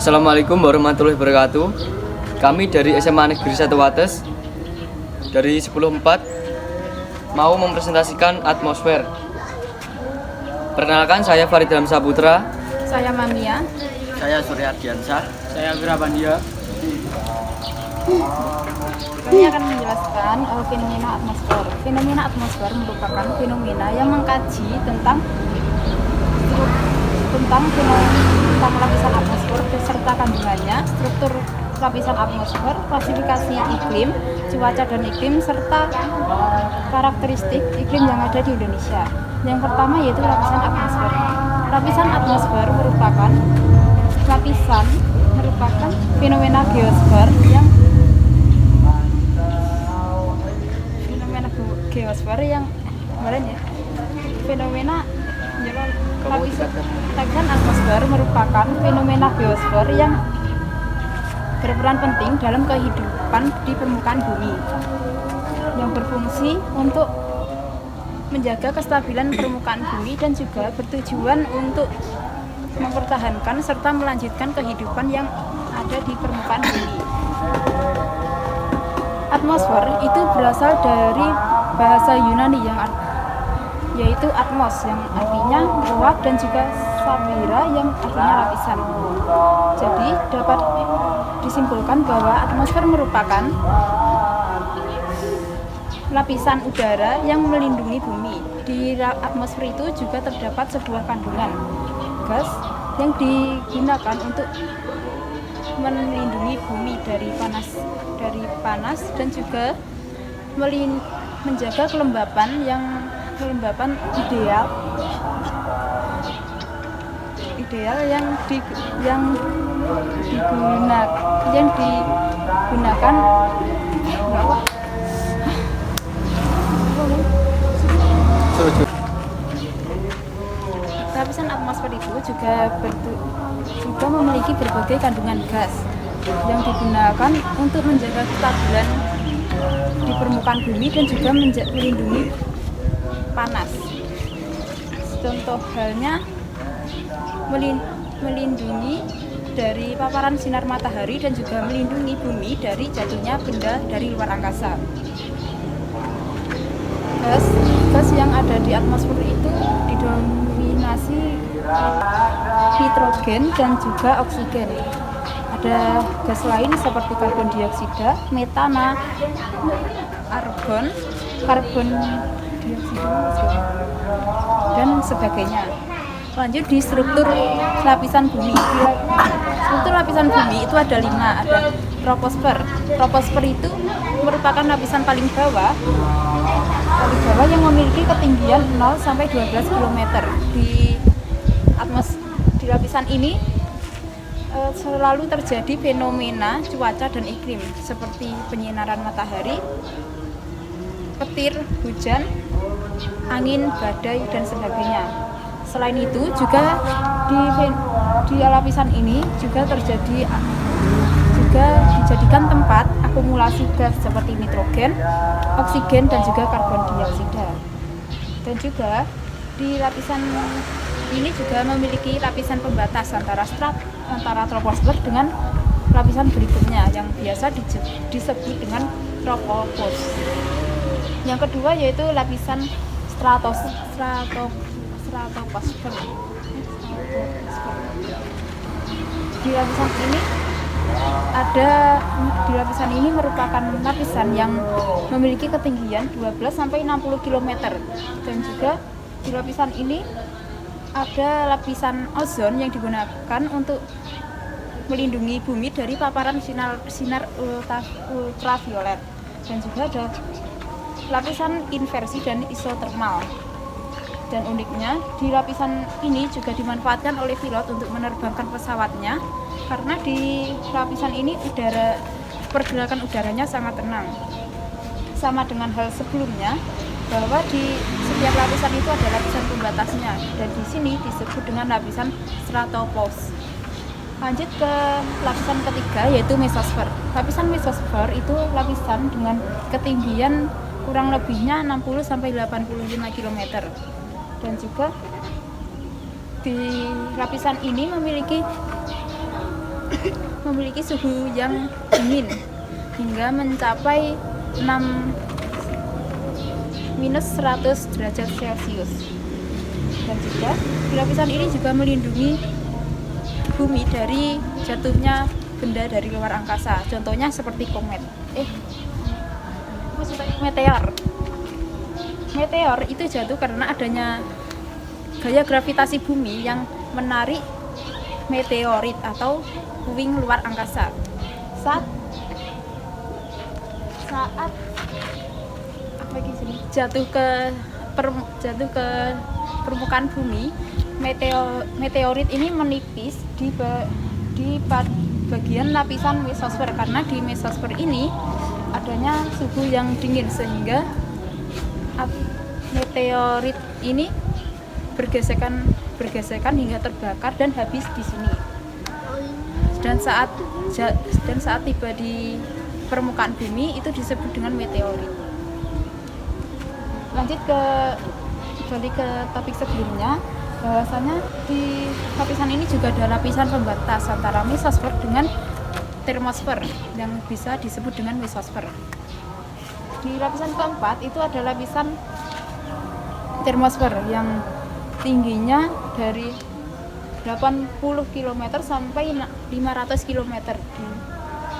Assalamualaikum warahmatullahi wabarakatuh. Kami dari SMA Negeri 1 Wates dari 10.4 mau mempresentasikan atmosfer. Perkenalkan, saya Farid Ilham Saputra. Saya Mamia. Saya Surya Ardiansah. Saya Wirabandia. Kami akan menjelaskan fenomena atmosfer. Fenomena atmosfer merupakan fenomena yang mengkaji tentang lapisan atmosfer beserta kandungannya, struktur lapisan atmosfer, klasifikasi iklim, cuaca dan iklim, serta karakteristik iklim yang ada di Indonesia. Yang pertama yaitu lapisan atmosfer. Lapisan atmosfer merupakan fenomena geosfer yang lapisan atmosfer merupakan fenomena geosfer yang berperan penting dalam kehidupan di permukaan bumi, yang berfungsi untuk menjaga kestabilan permukaan bumi dan juga bertujuan untuk mempertahankan serta melanjutkan kehidupan yang ada di permukaan bumi. Atmosfer itu berasal dari bahasa Yunani yaitu atmos yang artinya ruang dan juga sabira yang artinya lapisan. Jadi dapat disimpulkan bahwa atmosfer merupakan lapisan udara yang melindungi bumi. Di atmosfer itu juga terdapat sebuah kandungan gas yang digunakan untuk melindungi bumi dari panas dan juga menjaga kelembapan ideal yang digunakan lapisan atmosfer itu juga memiliki berbagai kandungan gas yang digunakan untuk menjaga kestabilan di permukaan bumi dan juga melindungi panas. Contoh halnya melindungi dari paparan sinar matahari dan juga melindungi bumi dari jatuhnya benda dari luar angkasa. Gas yang ada di atmosfer itu didominasi nitrogen dan juga oksigen. Ada gas lain seperti karbon dioksida, metana, argon dioksida, dan sebagainya. Lanjut di struktur lapisan bumi. Struktur lapisan bumi itu ada 5, ada troposfer. Troposfer itu merupakan lapisan paling bawah yang memiliki ketinggian 0 sampai 12 km. Di lapisan ini selalu terjadi fenomena cuaca dan iklim seperti penyinaran matahari, petir, hujan, angin, badai, dan sebagainya. Selain itu juga di lapisan ini juga dijadikan tempat akumulasi gas seperti nitrogen, oksigen, dan juga karbon dioksida. Dan juga di lapisan ini juga memiliki lapisan pembatas antara troposfer dengan lapisan berikutnya yang biasa disebut dengan tropopause. Yang kedua yaitu lapisan stratosfer. Di lapisan ini merupakan lapisan yang memiliki ketinggian 12 sampai 60 km. Dan juga di lapisan ini ada lapisan ozon yang digunakan untuk melindungi bumi dari paparan sinar ultraviolet. Dan juga ada lapisan inversi dan isotermal. Dan uniknya, di lapisan ini juga dimanfaatkan oleh pilot untuk menerbangkan pesawatnya karena di lapisan ini pergerakan udaranya sangat tenang. Sama dengan hal sebelumnya, bahwa di setiap lapisan itu ada lapisan pembatasnya, dan di sini disebut dengan lapisan stratopause. Lanjut ke lapisan ketiga yaitu mesosfer. Lapisan mesosfer itu lapisan dengan ketinggian kurang lebihnya 60 sampai 85 km. Dan juga di lapisan ini memiliki memiliki suhu yang dingin hingga mencapai 100 derajat Celcius. Dan juga lapisan ini juga melindungi bumi dari jatuhnya benda dari luar angkasa. Contohnya seperti komet. Meteor. Meteor itu jatuh karena adanya gaya gravitasi bumi yang menarik meteorit atau puing luar angkasa. Saat jatuh ke permukaan bumi, meteorit ini menipis di bagian lapisan mesosfer, karena di mesosfer ini adanya suhu yang dingin sehingga meteorit ini bergesekan hingga terbakar dan habis di sini. Dan saat tiba di permukaan bumi itu disebut dengan meteorit. Lanjut balik ke topik sebelumnya, bahwasanya di lapisan ini juga ada lapisan pembatas antara mesosfer dengan termosfer yang bisa disebut dengan mesosfer. Di lapisan keempat itu ada lapisan termosfer yang tingginya dari 80 km sampai 500 km.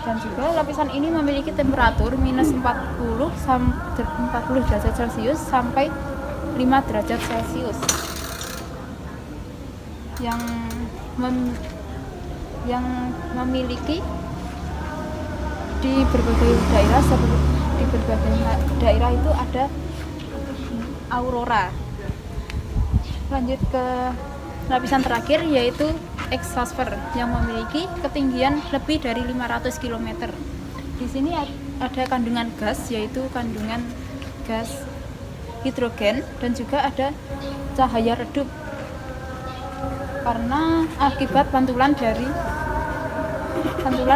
Dan juga lapisan ini memiliki temperatur minus 40 derajat Celcius sampai 5 derajat Celcius yang memiliki di berbagai daerah itu ada aurora. Lanjut ke lapisan terakhir yaitu exosfer yang memiliki ketinggian lebih dari 500 km. Di sini ada kandungan gas, yaitu kandungan gas hidrogen, dan juga ada cahaya redup karena akibat pantulan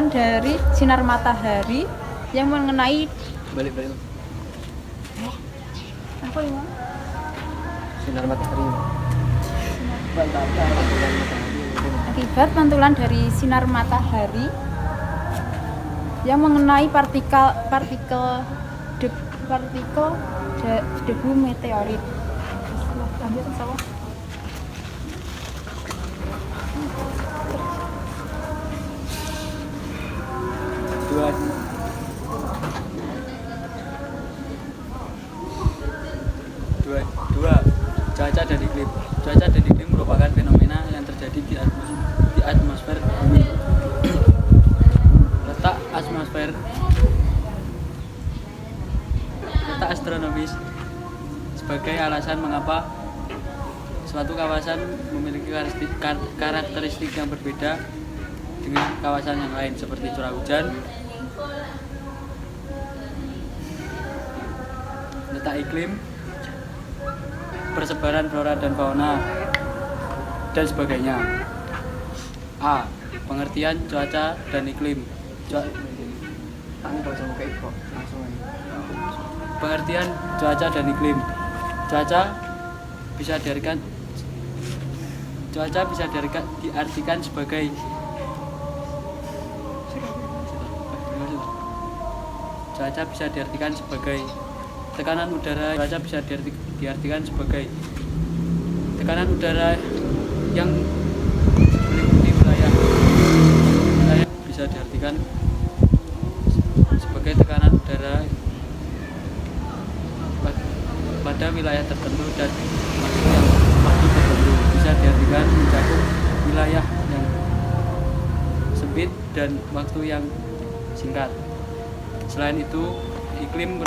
dari sinar matahari yang mengenai Balik. apa ya? Sinar matahari. Akibat pantulan dari sinar matahari yang mengenai partikel debu meteorit. Lanjut, sama. Dua. Cuaca dan iklim. Cuaca dan iklim merupakan fenomena yang terjadi di atmosfer bumi. Letak astronomis sebagai alasan mengapa suatu kawasan memiliki karakteristik yang berbeda dengan kawasan yang lain, seperti curah hujan, letak iklim, persebaran flora dan fauna, dan sebagainya. A. Pengertian cuaca dan iklim. Pengertian cuaca dan iklim. Cuaca bisa diartikan sebagai tekanan udara. Cuaca bisa diartikan sebagai tekanan udara yang meliputi wilayah bisa diartikan sebagai tekanan udara pada wilayah tertentu dan waktu tertentu. Bisa diartikan mencakup wilayah yang sempit dan waktu yang singkat. Selain itu, iklim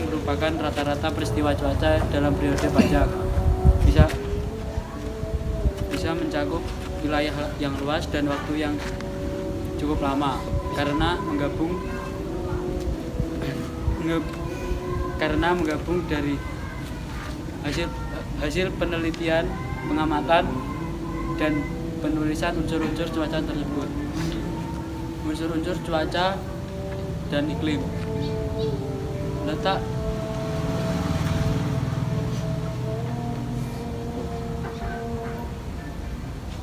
merupakan rata-rata peristiwa cuaca dalam periode panjang. Bisa mencakup wilayah yang luas dan waktu yang cukup lama karena menggabung dari hasil penelitian, pengamatan, dan penulisan unsur-unsur cuaca tersebut. Unsur-unsur cuaca dan iklim. Letak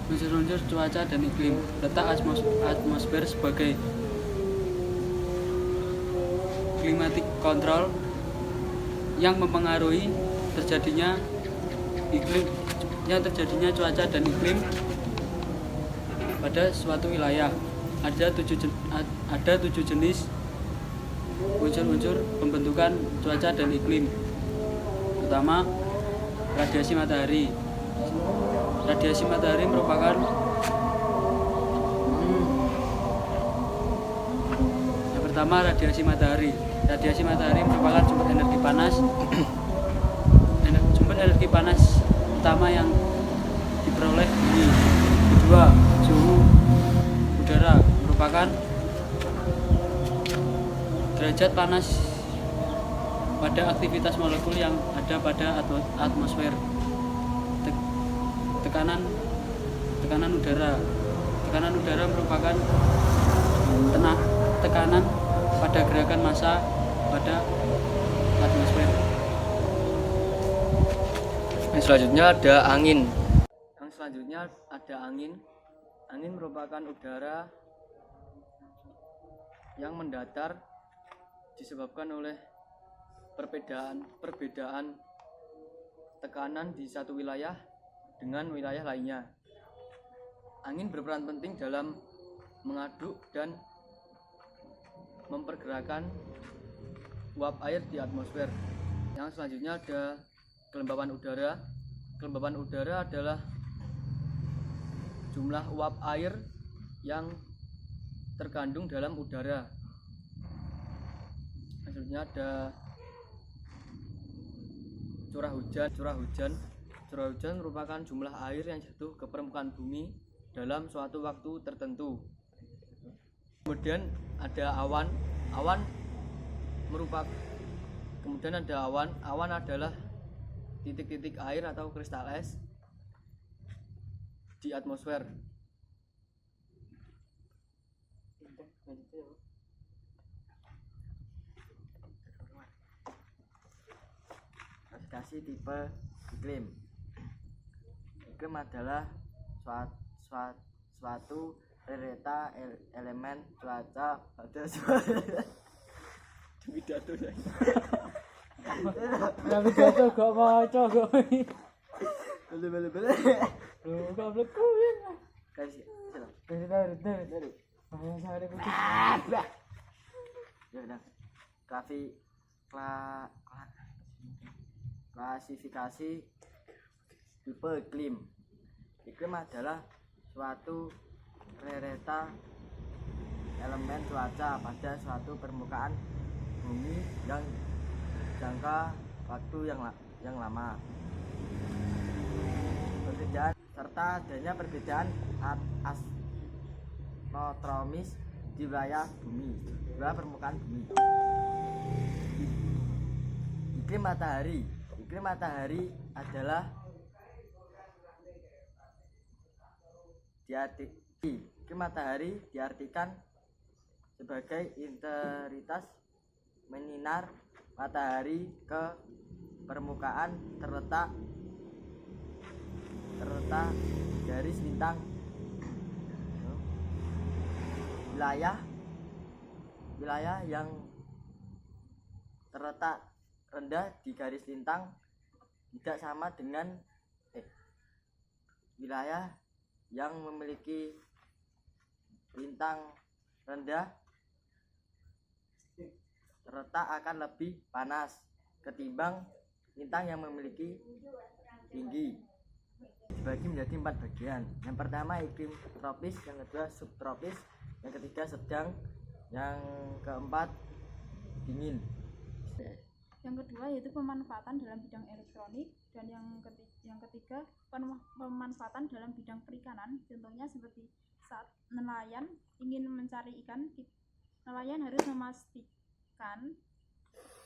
Unsur-unsur cuaca dan iklim. Letak atmosfer sebagai climatic control yang mempengaruhi terjadinya cuaca dan iklim pada suatu wilayah. Ada tujuh jenis unsur-unsur pembentukan cuaca dan iklim. Pertama, radiasi matahari. Radiasi matahari merupakan yang pertama, radiasi matahari. Radiasi matahari merupakan sumber energi panas. Sumber energi panas utama yang diperoleh bumi. Kedua, suhu udara merupakan derajat panas pada aktivitas molekul yang ada pada atmosfer. Tekanan udara merupakan tekanan pada gerakan massa pada atmosfer. Yang selanjutnya ada angin. Angin merupakan udara yang mendatar disebabkan oleh perbedaan tekanan di satu wilayah dengan wilayah lainnya. Angin berperan penting dalam mengaduk dan mempergerakan uap air di atmosfer. Yang selanjutnya ada kelembapan udara. Kelembapan udara adalah jumlah uap air yang terkandung dalam udara. Selanjutnya ada curah hujan. Curah hujan merupakan jumlah air yang jatuh ke permukaan bumi dalam suatu waktu tertentu. Kemudian ada awan. Awan adalah titik-titik air atau kristal es di atmosfer. Klasifikasi tipe iklim. Iklim adalah suatu realita elemen cuaca pada suatu Pidato ya. Navigato gak maca kok. beli. Lho, goblok kuwi. Kasih. Dari. Bahaya sare kuwi. Ya udah. Klasifikasi tipe iklim. Iklim adalah suatu realita elemen cuaca pada suatu permukaan bumi yang jangka waktu yang lama. Perbedaan serta adanya perbedaan astronomis di wilayah permukaan bumi. Iklim matahari adalah iklim matahari diartikan sebagai intensitas menyinar matahari ke permukaan terletak garis lintang. Wilayah yang terletak rendah di garis lintang tidak sama dengan wilayah yang memiliki lintang rendah terletak akan lebih panas ketimbang lintang yang memiliki tinggi. Dibagi menjadi 4 bagian. Yang pertama iklim tropis, yang kedua subtropis, yang ketiga sedang, yang keempat dingin. Yang kedua yaitu pemanfaatan dalam bidang elektronik, dan yang ketiga pemanfaatan dalam bidang perikanan. Contohnya seperti saat nelayan ingin mencari ikan, nelayan harus memastikan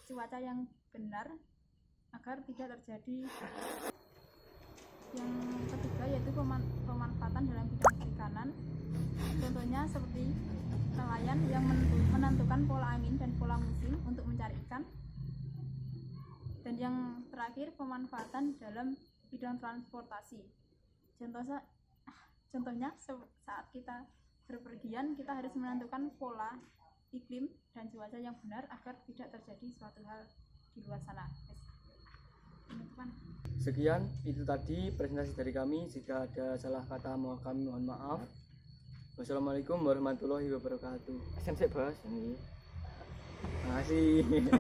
cuaca yang benar agar tidak terjadi. Yang ketiga yaitu pemanfaatan dalam bidang perikanan. Contohnya seperti nelayan yang menentukan pola angin dan pola musim untuk mencari ikan. Dan yang terakhir pemanfaatan dalam bidang transportasi. Contohnya saat kita berpergian kita harus menentukan pola iklim dan cuaca yang benar agar tidak terjadi suatu hal di luar sana. Penutupan. Sekian itu tadi presentasi dari kami. Jika ada salah kata kami mohon maaf. Wassalamualaikum warahmatullahi wabarakatuh. SMC bos ini. Terima kasih.